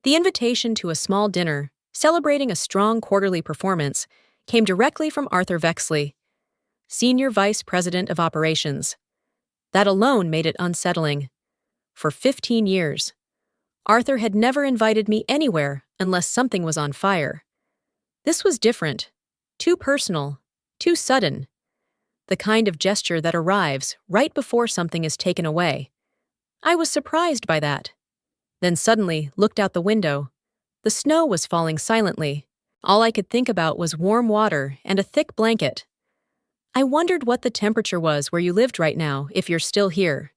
The invitation to a small dinner, celebrating a strong quarterly performance, came directly from Arthur Vexley, Senior Vice President of Operations. That alone made it unsettling. For 15 years, Arthur had never invited me anywhere unless something was on fire. This was different, too personal, too sudden. The kind of gesture that arrives right before something is taken away. I was surprised by that. Then suddenly looked out the window. The snow was falling silently. All I could think about was warm water and a thick blanket. I wondered what the temperature was where you lived right now, if you're still here.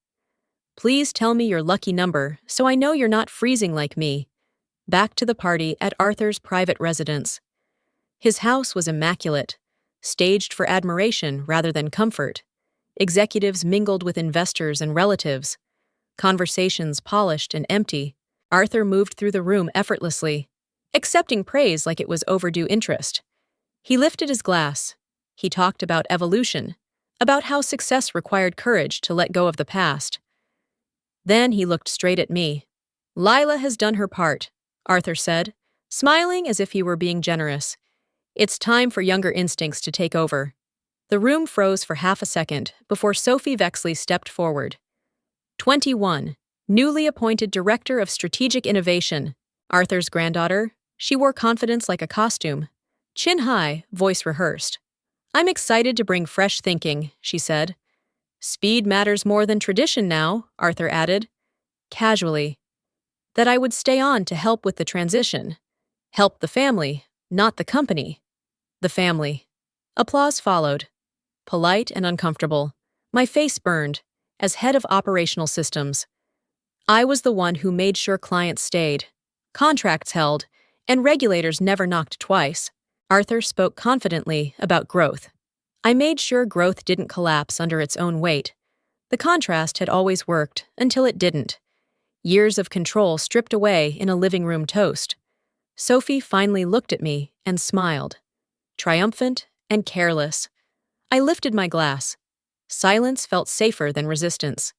Please tell me your lucky number so I know you're not freezing like me. Back to the party at Arthur's private residence. His house was immaculate, staged for admiration rather than comfort. Executives mingled with investors and relatives. Conversations polished and empty. Arthur moved through the room effortlessly, accepting praise like it was overdue interest. He lifted his glass. He talked about evolution, about how success required courage to let go of the past. Then he looked straight at me. "Lila has done her part," Arthur said, smiling as if he were being generous. "It's time for younger instincts to take over." The room froze for half a second before Sophie Vexley stepped forward. 21, newly appointed Director of Strategic Innovation. Arthur's granddaughter, she wore confidence like a costume. Chin high, voice rehearsed. "I'm excited to bring fresh thinking," she said. "Speed matters more than tradition now," Arthur added, casually. That I would stay on to help with the transition. Help the family, not the company. The family. Applause followed. Polite and uncomfortable. My face burned. As head of operational systems, I was the one who made sure clients stayed, contracts held, and regulators never knocked twice. Arthur spoke confidently about growth. I made sure growth didn't collapse under its own weight. The contrast had always worked until it didn't. Years of control stripped away in a living room toast. Sophie finally looked at me and smiled. Triumphant and careless. I lifted my glass. Silence felt safer than resistance.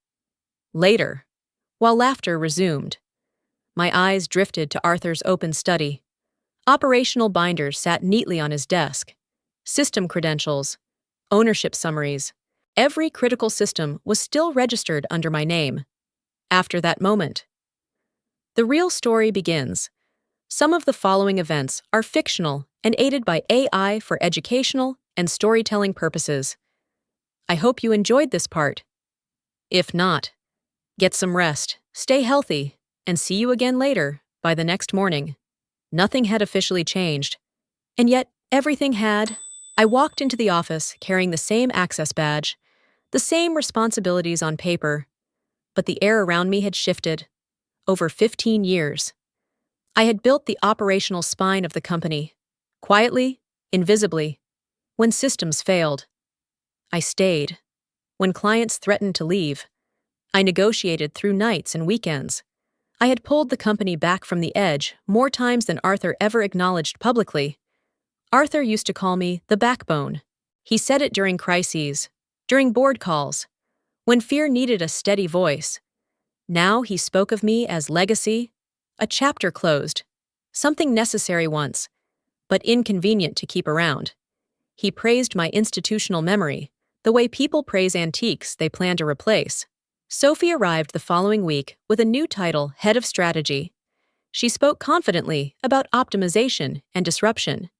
Later, while laughter resumed, my eyes drifted to Arthur's open study. Operational binders sat neatly on his desk. System credentials, ownership summaries. Every critical system was still registered under my name. After that moment, the real story begins. Some of the following events are fictional and aided by AI for educational and storytelling purposes. I hope you enjoyed this part. If not, get some rest, stay healthy, and see you again later, by the next morning. Nothing had officially changed, and yet everything had. I walked into the office carrying the same access badge, the same responsibilities on paper, but the air around me had shifted. Over 15 years. I had built the operational spine of the company, quietly, invisibly. When systems failed, I stayed. When clients threatened to leave, I negotiated through nights and weekends. I had pulled the company back from the edge more times than Arthur ever acknowledged publicly. Arthur used to call me the backbone. He said it during crises, during board calls, when fear needed a steady voice. Now he spoke of me as legacy, a chapter closed, something necessary once, but inconvenient to keep around. He praised my institutional memory, the way people praise antiques they plan to replace. Sophie arrived the following week with a new title, Head of Strategy. She spoke confidently about optimization and disruption,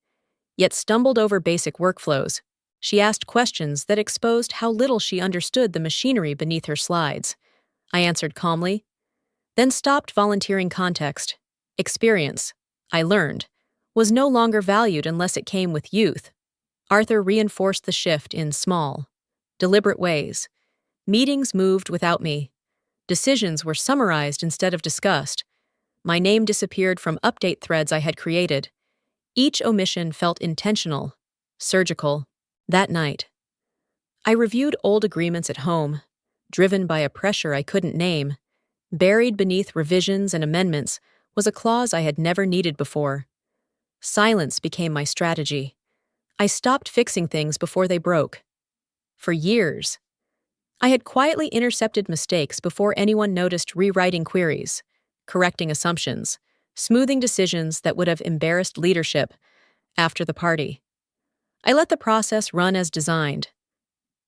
yet stumbled over basic workflows. She asked questions that exposed how little she understood the machinery beneath her slides. I answered calmly, then stopped volunteering context. Experience, I learned, was no longer valued unless it came with youth. Arthur reinforced the shift in small, deliberate ways. Meetings moved without me. Decisions were summarized instead of discussed. My name disappeared from update threads I had created. Each omission felt intentional, surgical. That night, I reviewed old agreements at home, driven by a pressure I couldn't name. Buried beneath revisions and amendments was a clause I had never needed before. Silence became my strategy. I stopped fixing things before they broke. For years, I had quietly intercepted mistakes before anyone noticed, rewriting queries, correcting assumptions, smoothing decisions that would have embarrassed leadership after the party. I let the process run as designed.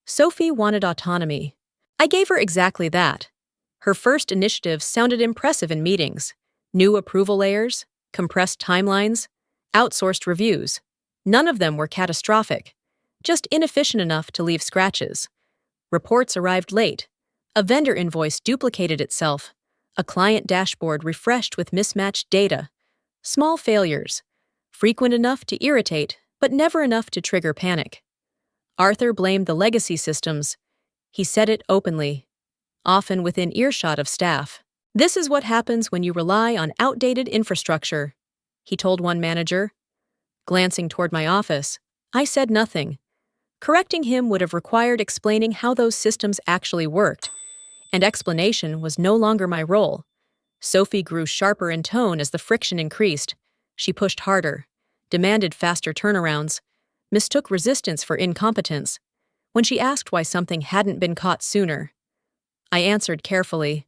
Sophie wanted autonomy. I gave her exactly that. Her first initiatives sounded impressive in meetings. New approval layers, compressed timelines, outsourced reviews. None of them were catastrophic, just inefficient enough to leave scratches. Reports arrived late. A vendor invoice duplicated itself. A client dashboard refreshed with mismatched data. Small failures, frequent enough to irritate, but never enough to trigger panic. Arthur blamed the legacy systems. He said it openly, often within earshot of staff. "This is what happens when you rely on outdated infrastructure," he told one manager. Glancing toward my office, I said nothing. Correcting him would have required explaining how those systems actually worked, and explanation was no longer my role. Sophie grew sharper in tone as the friction increased. She pushed harder, demanded faster turnarounds, mistook resistance for incompetence. When she asked why something hadn't been caught sooner, I answered carefully.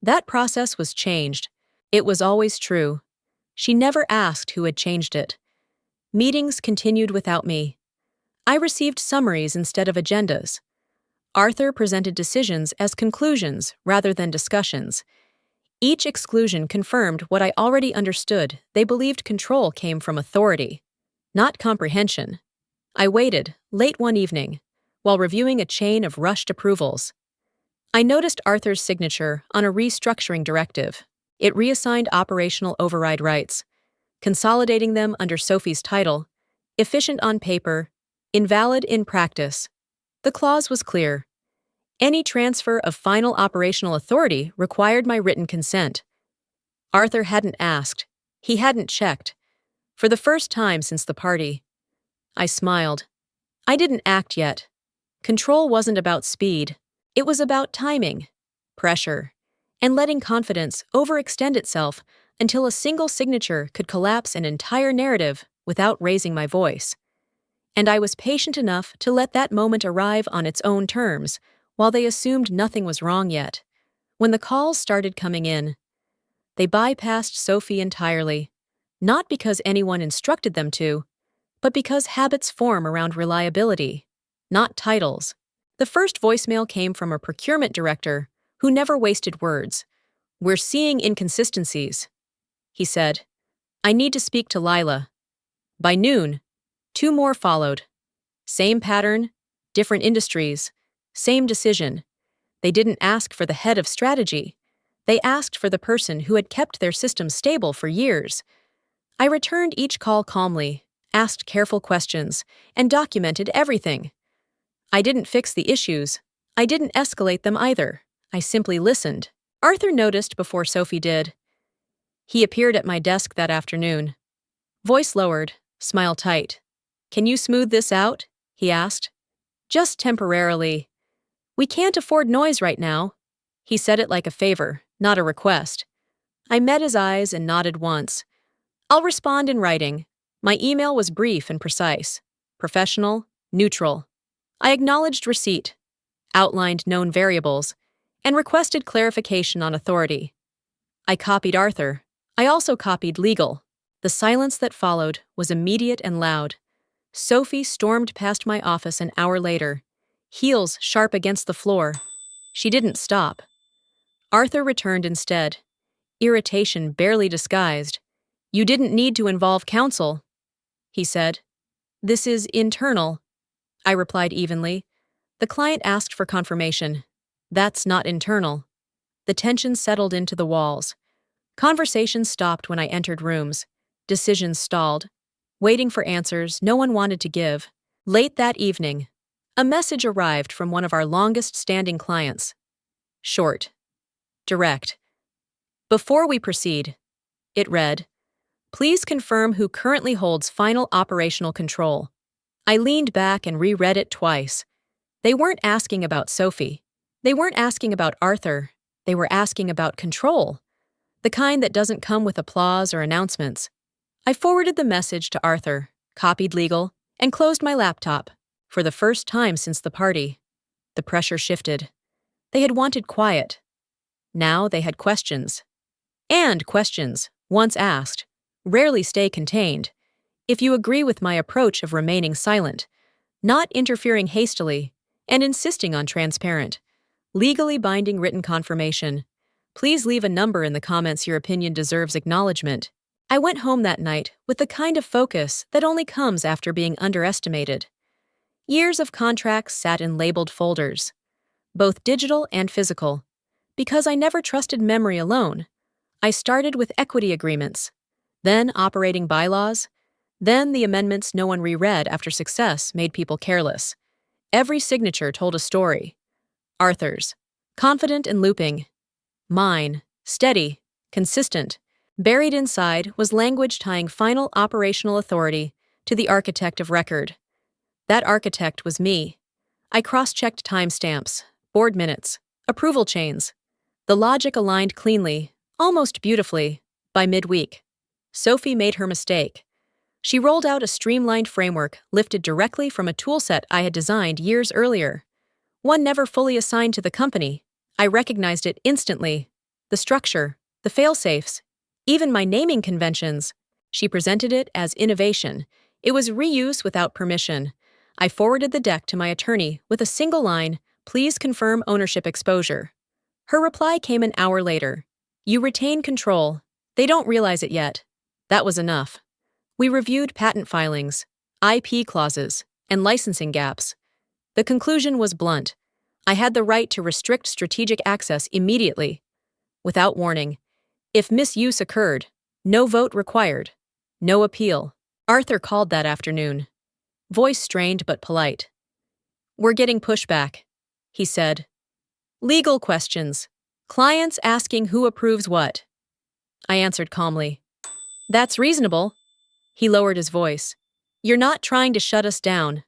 That process was changed. It was always true. She never asked who had changed it. Meetings continued without me. I received summaries instead of agendas. Arthur presented decisions as conclusions rather than discussions. Each exclusion confirmed what I already understood. They believed control came from authority, not comprehension. I waited, late one evening, while reviewing a chain of rushed approvals. I noticed Arthur's signature on a restructuring directive. It reassigned operational override rights, consolidating them under Sophie's title, efficient on paper, invalid in practice. The clause was clear. Any transfer of final operational authority required my written consent. Arthur hadn't asked. He hadn't checked. For the first time since the party. I smiled. I didn't act yet. Control wasn't about speed. It was about timing, pressure, and letting confidence overextend itself until a single signature could collapse an entire narrative without raising my voice. And I was patient enough to let that moment arrive on its own terms, while they assumed nothing was wrong yet. When the calls started coming in, they bypassed Sophie entirely, not because anyone instructed them to, but because habits form around reliability, not titles. The first voicemail came from a procurement director who never wasted words. "We're seeing inconsistencies," he said. "I need to speak to Lila." By noon, 2 more followed. Same pattern, different industries, same decision. They didn't ask for the head of strategy. They asked for the person who had kept their system stable for years. I returned each call calmly, asked careful questions, and documented everything. I didn't fix the issues. I didn't escalate them either. I simply listened. Arthur noticed before Sophie did. He appeared at my desk that afternoon. Voice lowered, smile tight. "Can you smooth this out?" he asked. "Just temporarily. We can't afford noise right now." He said it like a favor, not a request. I met his eyes and nodded once. "I'll respond in writing." My email was brief and precise, professional, neutral. I acknowledged receipt, outlined known variables, and requested clarification on authority. I copied Arthur. I also copied legal. The silence that followed was immediate and loud. Sophie stormed past my office an hour later, heels sharp against the floor. She didn't stop. Arthur returned instead, irritation barely disguised. "You didn't need to involve counsel," he said. "This is internal," I replied evenly. "The client asked for confirmation. That's not internal." The tension settled into the walls. Conversations stopped when I entered rooms. Decisions stalled. Waiting for answers no one wanted to give. Late that evening, a message arrived from one of our longest-standing clients. Short. Direct. "Before we proceed," it read, "please confirm who currently holds final operational control." I leaned back and reread it twice. They weren't asking about Sophie. They weren't asking about Arthur. They were asking about control, the kind that doesn't come with applause or announcements. I forwarded the message to Arthur, copied legal, and closed my laptop. For the first time since the party, the pressure shifted. They had wanted quiet. Now they had questions. And questions. once asked, rarely stay contained. If you agree with my approach of remaining silent, not interfering hastily, and insisting on transparent, legally binding written confirmation, please leave a number in the comments your opinion deserves acknowledgement. I went home that night with the kind of focus that only comes after being underestimated. Years of contracts sat in labeled folders, both digital and physical. Because I never trusted memory alone, I started with equity agreements, then operating bylaws, then the amendments no one reread after success made people careless. Every signature told a story. Arthur's, confident and looping. Mine, steady, consistent. Buried inside was language tying final operational authority to the architect of record. That architect was me. I cross-checked timestamps, board minutes, approval chains. The logic aligned cleanly, almost beautifully, by midweek. Sophie made her mistake. She rolled out a streamlined framework lifted directly from a toolset I had designed years earlier. One never fully assigned to the company. I recognized it instantly. The structure, the fail-safes, even my naming conventions. She presented it as innovation. It was reuse without permission. I forwarded the deck to my attorney with a single line, "Please confirm ownership exposure." Her reply came an hour later. "You retain control. They don't realize it yet." That was enough. We reviewed patent filings, IP clauses, and licensing gaps. The conclusion was blunt. I had the right to restrict strategic access immediately, without warning. If misuse occurred, no vote required, no appeal. Arthur called that afternoon. Voice strained but polite. "We're getting pushback," he said. "Legal questions. Clients asking who approves what." I answered calmly. "That's reasonable." He lowered his voice. "You're not trying to shut us down,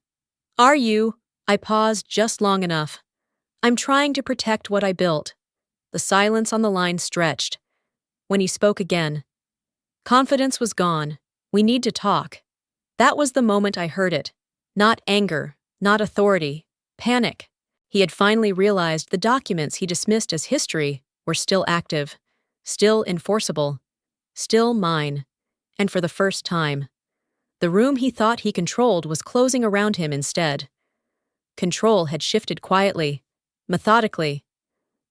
are you?" I paused just long enough. "I'm trying to protect what I built." The silence on the line stretched. When he spoke again, confidence was gone. "We need to talk." That was the moment I heard it. Not anger, not authority, panic. He had finally realized the documents he dismissed as history were still active, still enforceable, still mine. And for the first time, the room he thought he controlled was closing around him instead. Control had shifted quietly, methodically,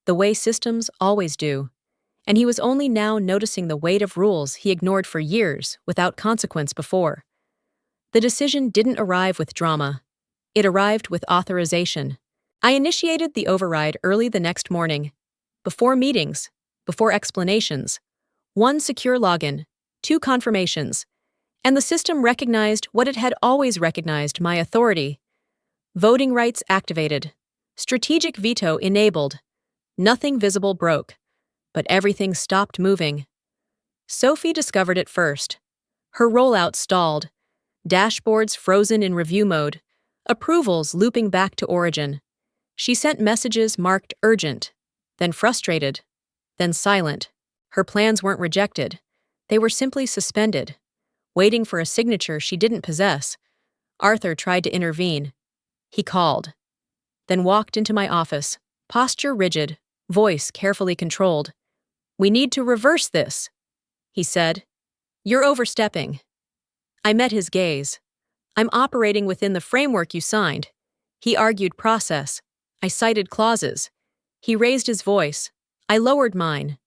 the way systems always do, and he was only now noticing the weight of rules he ignored for years without consequence before. The decision didn't arrive with drama. It arrived with authorization. I initiated the override early the next morning. Before meetings, before explanations. One secure login, 2 confirmations, and the system recognized what it had always recognized: my authority. Voting rights activated. Strategic veto enabled. Nothing visible broke, but everything stopped moving. Sophie discovered it first. Her rollout stalled. Dashboards frozen in review mode. Approvals looping back to origin. She sent messages marked urgent, then frustrated, then silent. Her plans weren't rejected. They were simply suspended, waiting for a signature she didn't possess. Arthur tried to intervene. He called, then walked into my office, posture rigid, voice carefully controlled. "We need to reverse this," he said. "You're overstepping." I met his gaze. "I'm operating within the framework you signed." He argued process. I cited clauses. He raised his voice. I lowered mine.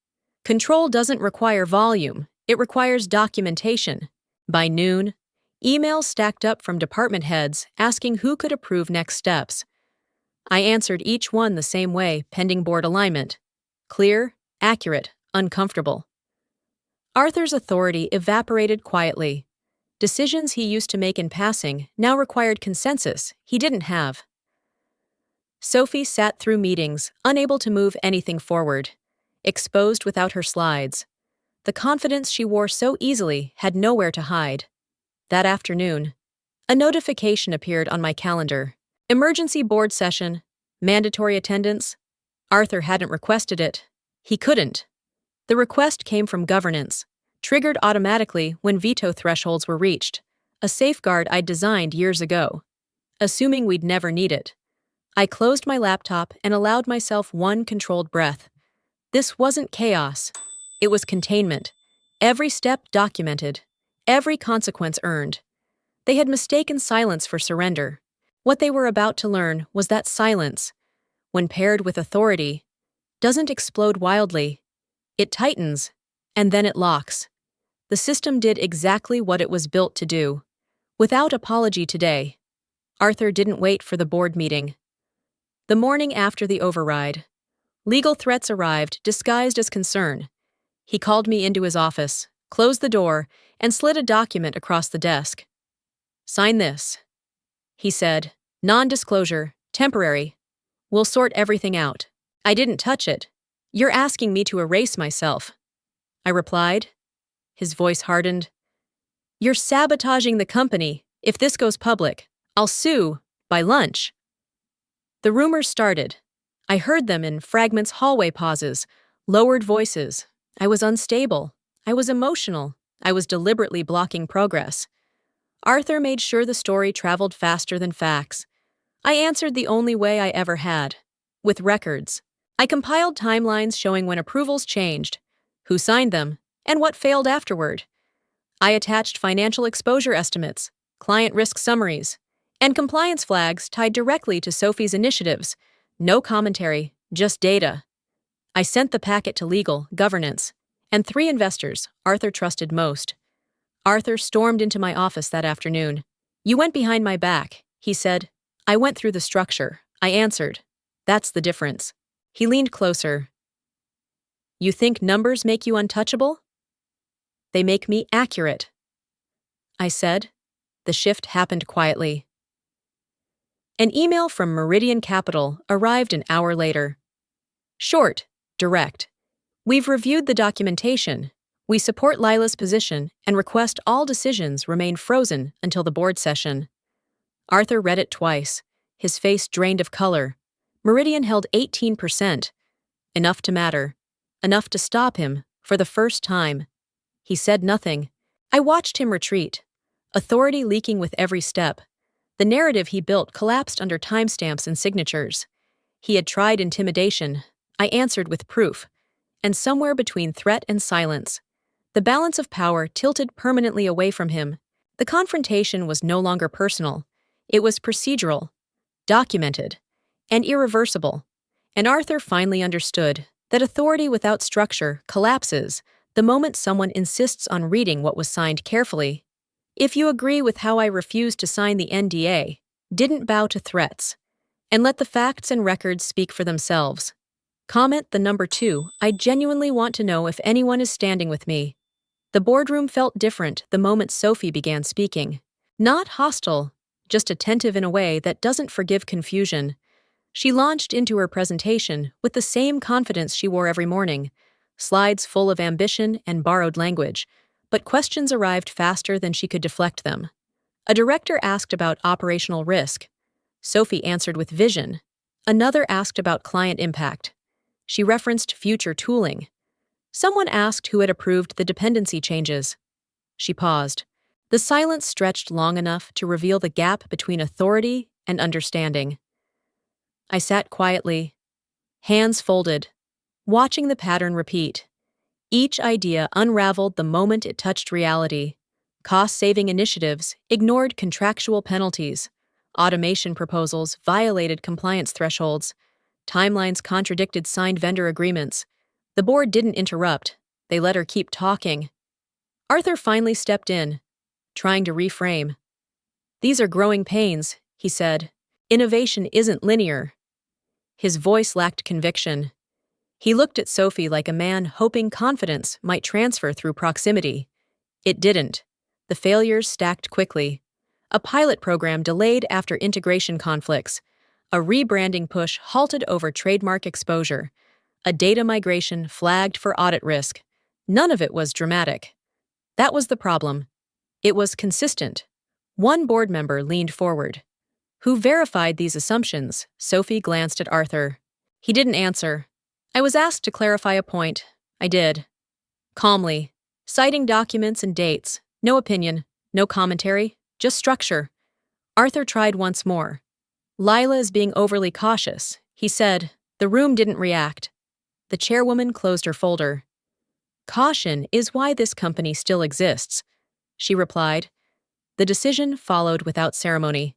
Control doesn't require volume. It requires documentation. By noon, emails stacked up from department heads asking who could approve next steps. I answered each one the same way, pending board alignment. Clear, accurate, uncomfortable. Arthur's authority evaporated quietly. Decisions he used to make in passing now required consensus he didn't have. Sophie sat through meetings, unable to move anything forward, exposed without her slides. The confidence she wore so easily had nowhere to hide. That afternoon, a notification appeared on my calendar. Emergency board session, mandatory attendance. Arthur hadn't requested it. He couldn't. The request came from governance, triggered automatically when veto thresholds were reached, a safeguard I'd designed years ago, assuming we'd never need it. I closed my laptop and allowed myself one controlled breath. This wasn't chaos. It was containment. Every step documented, every consequence earned. They had mistaken silence for surrender. What they were about to learn was that silence, when paired with authority, doesn't explode wildly. It tightens, and then it locks. The system did exactly what it was built to do. Without apology today, Arthur didn't wait for the board meeting. The morning after the override, legal threats arrived disguised as concern. He called me into his office, closed the door, and slid a document across the desk. "Sign this," he said. "Non-disclosure, temporary. We'll sort everything out." I didn't touch it. "You're asking me to erase myself," I replied. His voice hardened. "You're sabotaging the company. If this goes public, I'll sue by lunch." The rumors started. I heard them in fragments, hallway pauses, lowered voices. I was unstable. I was emotional. I was deliberately blocking progress. Arthur made sure the story traveled faster than facts. I answered the only way I ever had, with records. I compiled timelines showing when approvals changed, who signed them, and what failed afterward. I attached financial exposure estimates, client risk summaries, and compliance flags tied directly to Sophie's initiatives. No commentary, just data. I sent the packet to legal, governance, and 3 investors Arthur trusted most. Arthur stormed into my office that afternoon. "You went behind my back," he said. "I went through the structure," I answered. "That's the difference." He leaned closer. "You think numbers make you untouchable?" "They make me accurate," I said. The shift happened quietly. An email from Meridian Capital arrived an hour later. Short, direct. "We've reviewed the documentation. We support Lila's position and request all decisions remain frozen until the board session." Arthur read it twice, his face drained of color. Meridian held 18%. Enough to matter. Enough to stop him, for the first time. He said nothing. I watched him retreat, authority leaking with every step. The narrative he built collapsed under timestamps and signatures. He had tried intimidation. I answered with proof. And somewhere between threat and silence, the balance of power tilted permanently away from him. The confrontation was no longer personal. It was procedural, documented, and irreversible. And Arthur finally understood that authority without structure collapses the moment someone insists on reading what was signed carefully. If you agree with how I refused to sign the NDA, didn't bow to threats, and let the facts and records speak for themselves. Comment the number 2. I genuinely want to know if anyone is standing with me. The boardroom felt different the moment Sophie began speaking. Not hostile, just attentive in a way that doesn't forgive confusion. She launched into her presentation with the same confidence she wore every morning, slides full of ambition and borrowed language, but questions arrived faster than she could deflect them. A director asked about operational risk. Sophie answered with vision. Another asked about client impact. She referenced future tooling. Someone asked who had approved the dependency changes. She paused. The silence stretched long enough to reveal the gap between authority and understanding. I sat quietly, hands folded, watching the pattern repeat. Each idea unraveled the moment it touched reality. Cost-saving initiatives ignored contractual penalties. Automation proposals violated compliance thresholds. Timelines contradicted signed vendor agreements. The board didn't interrupt. They let her keep talking. Arthur finally stepped in, trying to reframe. "These are growing pains," he said. "Innovation isn't linear." His voice lacked conviction. He looked at Sophie like a man hoping confidence might transfer through proximity. It didn't. The failures stacked quickly. A pilot program delayed after integration conflicts. A rebranding push halted over trademark exposure. A data migration flagged for audit risk. None of it was dramatic. That was the problem. It was consistent. One board member leaned forward. "Who verified these assumptions?" Sophie glanced at Arthur. He didn't answer. "I was asked to clarify a point. I did." Calmly, citing documents and dates. No opinion, no commentary, just structure. Arthur tried once more. "Lila is being overly cautious," he said. The room didn't react. The chairwoman closed her folder. Caution is why this company still exists, she replied. The decision followed without ceremony.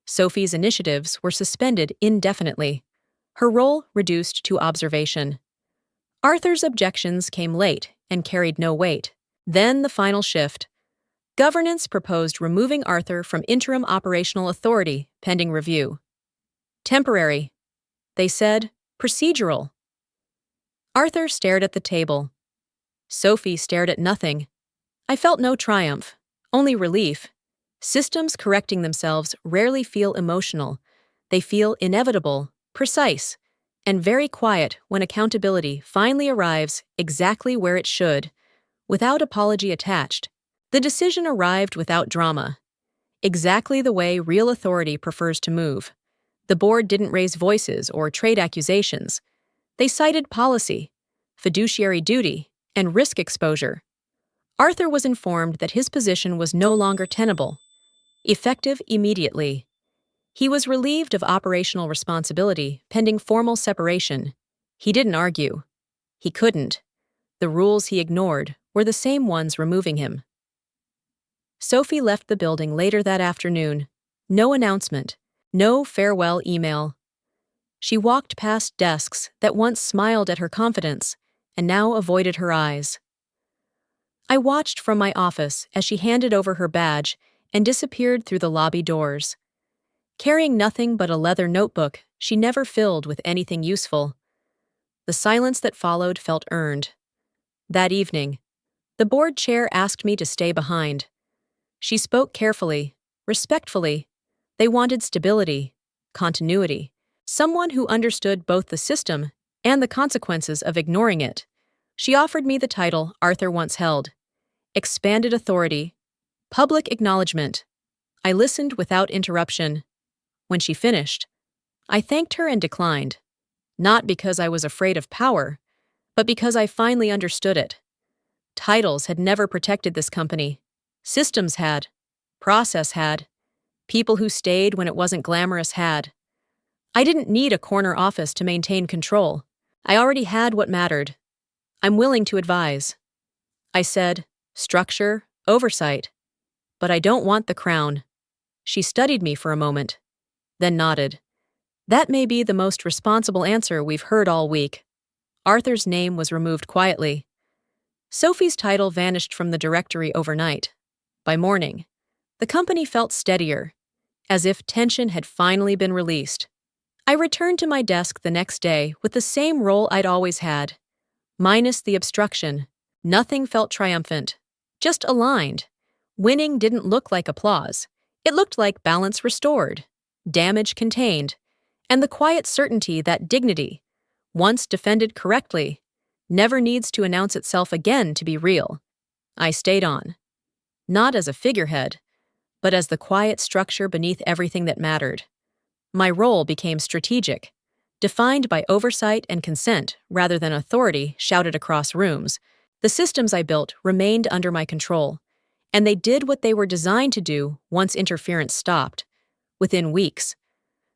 Sophie's initiatives were suspended indefinitely, her role reduced to observation. Arthur's objections came late and carried no weight. Then the final shift. Governance proposed removing Arthur from interim operational authority pending review. Temporary. They said, procedural. Arthur stared at the table. Sophie stared at nothing. I felt no triumph, only relief. Systems correcting themselves rarely feel emotional. They feel inevitable, precise, and very quiet when accountability finally arrives exactly where it should, without apology attached. The decision arrived without drama, exactly the way real authority prefers to move. The board didn't raise voices or trade accusations. They cited policy, fiduciary duty, and risk exposure. Arthur was informed that his position was no longer tenable, effective immediately. He was relieved of operational responsibility pending formal separation. He didn't argue. He couldn't. The rules he ignored were the same ones removing him. Sophie left the building later that afternoon. No announcement, no farewell email. She walked past desks that once smiled at her confidence and now avoided her eyes. I watched from my office as she handed over her badge and disappeared through the lobby doors. Carrying nothing but a leather notebook she never filled with anything useful. The silence that followed felt earned. That evening, the board chair asked me to stay behind. She spoke carefully, respectfully. They wanted stability, continuity, someone who understood both the system and the consequences of ignoring it. She offered me the title Arthur once held: expanded authority, public acknowledgement. I listened without interruption. When she finished, I thanked her and declined, not because I was afraid of power, but because I finally understood it. Titles had never protected this company. Systems had. Process had. People who stayed when it wasn't glamorous had. I didn't need a corner office to maintain control. I already had what mattered. I'm willing to advise. I said, structure, oversight. But I don't want the crown. She studied me for a moment, then nodded. That may be the most responsible answer we've heard all week. Arthur's name was removed quietly. Sophie's title vanished from the directory overnight. By morning, the company felt steadier, as if tension had finally been released. I returned to my desk the next day with the same role I'd always had. Minus the obstruction, nothing felt triumphant, just aligned. Winning didn't look like applause. It looked like balance restored, damage contained, and the quiet certainty that dignity, once defended correctly, never needs to announce itself again to be real. I stayed on. Not as a figurehead, but as the quiet structure beneath everything that mattered. My role became strategic, defined by oversight and consent rather than authority shouted across rooms. The systems I built remained under my control, and they did what they were designed to do once interference stopped. Within weeks,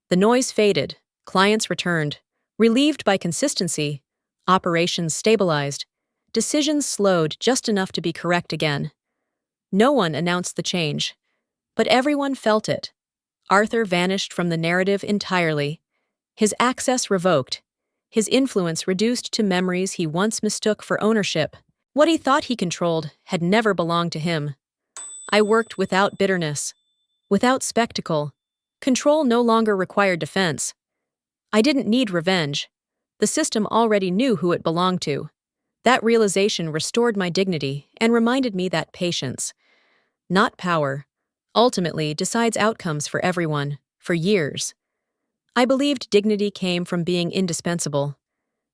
the noise faded, clients returned, relieved by consistency, operations stabilized, decisions slowed just enough to be correct again. No one announced the change, but everyone felt it. Arthur vanished from the narrative entirely, his access revoked, his influence reduced to memories he once mistook for ownership. What he thought he controlled had never belonged to him. I worked without bitterness, without spectacle. Control no longer required defense. I didn't need revenge. The system already knew who it belonged to. That realization restored my dignity and reminded me that patience, not power, ultimately decides outcomes for everyone, for years. I believed dignity came from being indispensable,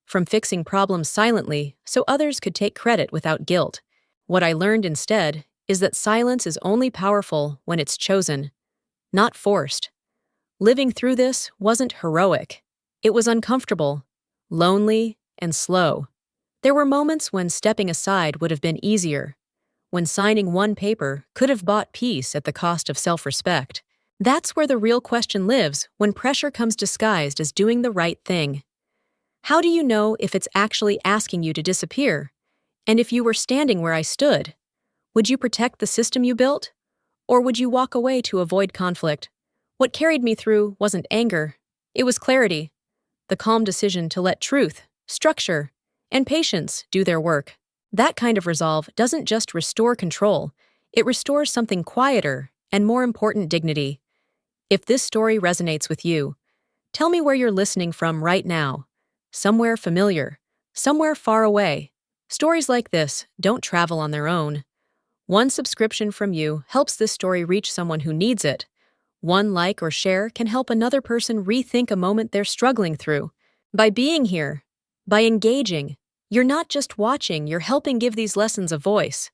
from fixing problems silently so others could take credit without guilt. What I learned instead is that silence is only powerful when it's chosen, not forced. Living through this wasn't heroic. It was uncomfortable, lonely, and slow. There were moments when stepping aside would have been easier, when signing one paper could have bought peace at the cost of self-respect. That's where the real question lives when pressure comes disguised as doing the right thing. How do you know if it's actually asking you to disappear? And if you were standing where I stood, would you protect the system you built? Or would you walk away to avoid conflict? What carried me through wasn't anger, it was clarity, the calm decision to let truth, structure, and patience do their work. That kind of resolve doesn't just restore control, it restores something quieter and more important: dignity. If this story resonates with you, tell me where you're listening from right now. Somewhere familiar, somewhere far away. Stories like this don't travel on their own. One subscription from you helps this story reach someone who needs it. One like or share can help another person rethink a moment they're struggling through. By being here, by engaging, you're not just watching, you're helping give these lessons a voice.